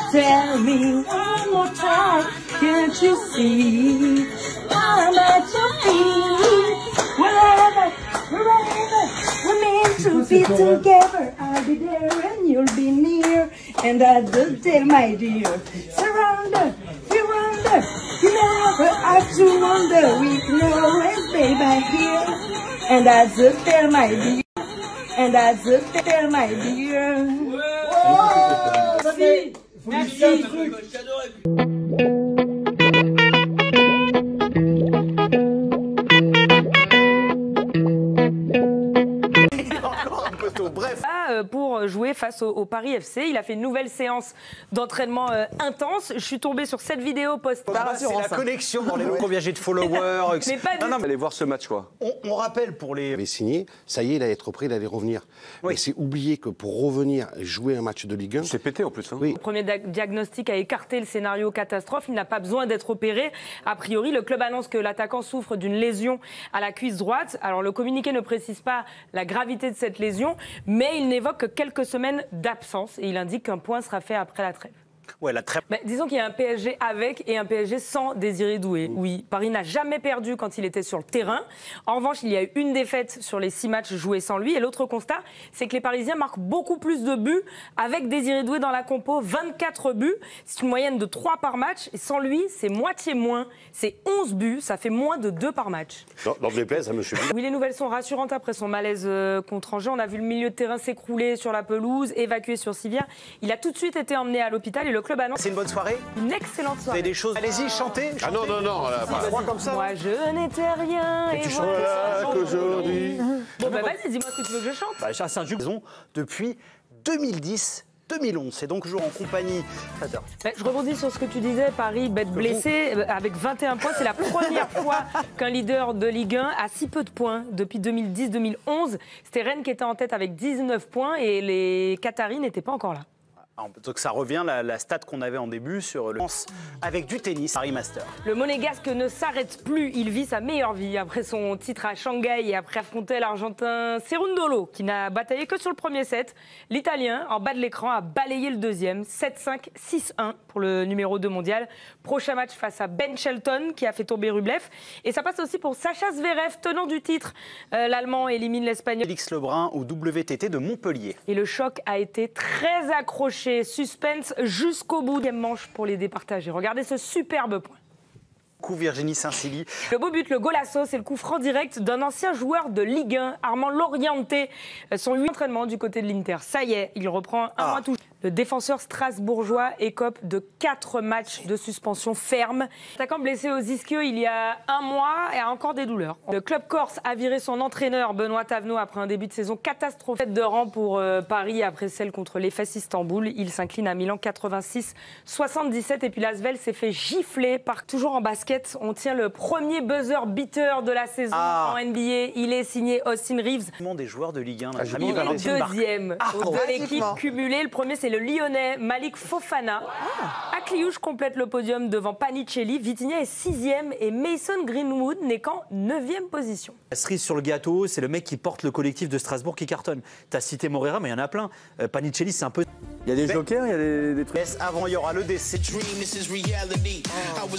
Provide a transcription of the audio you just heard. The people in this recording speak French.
Tell me one more time, can't you see I'm at your feet? Wherever we're meant to be together, I'll be there and you'll be near. And I just tell my dear, surrender, you never have to wonder. We can always stay back here. And I just tell my dear, and I just tell my dear. Oh, merci. Merci. Bref. Pour jouer face au Paris FC, il a fait une nouvelle séance d'entraînement intense. Je suis tombée sur cette vidéo postée. C'est la connexion dans les locaux viagers de followers. Mais pas du tout. Allez voir ce match, quoi. On rappelle pour les... Il avait signé, ça y est, il allait être prêt, il allait revenir. Oui. Mais c'est oublié que pour revenir jouer un match de Ligue 1... C'est pété en plus. Hein. Oui. Le premier diagnostic a écarté le scénario catastrophe. Il n'a pas besoin d'être opéré. A priori, le club annonce que l'attaquant souffre d'une lésion à la cuisse droite. Alors, le communiqué ne précise pas la gravité de cette lésion, mais il n'évoque que quelques semaines d'absence et il indique qu'un point sera fait après la trêve. Ouais, la trêve. Mais disons qu'il y a un PSG avec et un PSG sans Désiré Doué. Oui, Paris n'a jamais perdu quand il était sur le terrain. En revanche, il y a eu une défaite sur les 6 matchs joués sans lui. Et l'autre constat, c'est que les Parisiens marquent beaucoup plus de buts avec Désiré Doué dans la compo. 24 buts, c'est une moyenne de 3 par match. Et sans lui, c'est moitié moins. C'est 11 buts, ça fait moins de 2 par match. Dans le déplaise, ça me suffit. Oui, les nouvelles sont rassurantes après son malaise contre Angers. On a vu le milieu de terrain s'écrouler sur la pelouse, évacué sur civière. Il a tout de suite été emmené à l'hôpital et le club annonce... C'est une bonne soirée. Une excellente Vous soirée. avez des choses... Allez-y, chantez. Ah non, Trois comme ça. Moi, je n'étais rien. Et tu voilà. chantes qu'aujourd'hui. Bon, bah vas-y, dis-moi ce que tu veux que je chante. Bah, c'est un jeu depuis 2010. 2011, c'est donc toujours en compagnie. Je rebondis sur ce que tu disais, Paris, bête blessée, avec 21 points. C'est la première fois qu'un leader de Ligue 1 a si peu de points depuis 2010-2011. C'était Rennes qui était en tête avec 19 points et les Qataris n'étaient pas encore là. Donc ça revient la stat qu'on avait en début sur le avec du tennis, Paris Master. Le Monégasque ne s'arrête plus, il vit sa meilleure vie après son titre à Shanghai et après affronter l'Argentin Cerundolo qui n'a bataillé que sur le premier set. L'Italien, en bas de l'écran, a balayé le deuxième, 7-5, 6-1 pour le numéro 2 mondial. Prochain match face à Ben Shelton qui a fait tomber Rublev. Et ça passe aussi pour Sacha Zverev, tenant du titre. L'Allemand élimine l'Espagnol. Félix Lebrun au WTT de Montpellier. Et le choc a été très accroché. Suspense jusqu'au bout des manches pour les départager. Regardez ce superbe point. Coup Virginie Saint-Silly. Le beau but, le golasso, c'est le coup franc direct d'un ancien joueur de Ligue 1, Armand Lorienté. Son 8 entraînements du côté de l'Inter. Ça y est, il reprend un mois tout. Le défenseur strasbourgeois écope de 4 matchs de suspension ferme. L'attaquant blessé aux ischios il y a un mois et a encore des douleurs. Le club corse a viré son entraîneur Benoît Tavenot après un début de saison catastrophique de rang pour Paris après celle contre l'Efes Istanbul. Il s'incline à Milan 86-77 et puis l'Asvel s'est fait gifler par toujours en basket. On tient le premier buzzer beater de la saison en NBA. Il est signé Austin Reeves. Des joueurs de Ligue 1. Il est deuxième de l'équipe cumulée. Le premier, c'est le Lyonnais Malik Fofana. Akliouche complète le podium devant Panicelli. Vitinha est 6e et Mason Greenwood n'est qu'en 9e position. La cerise sur le gâteau, c'est le mec qui porte le collectif de Strasbourg qui cartonne. Tu as cité Morera, mais il y en a plein. Panicelli, c'est un peu... Il y a des jokers, il y a des trucs. Avant, il y aura le décès.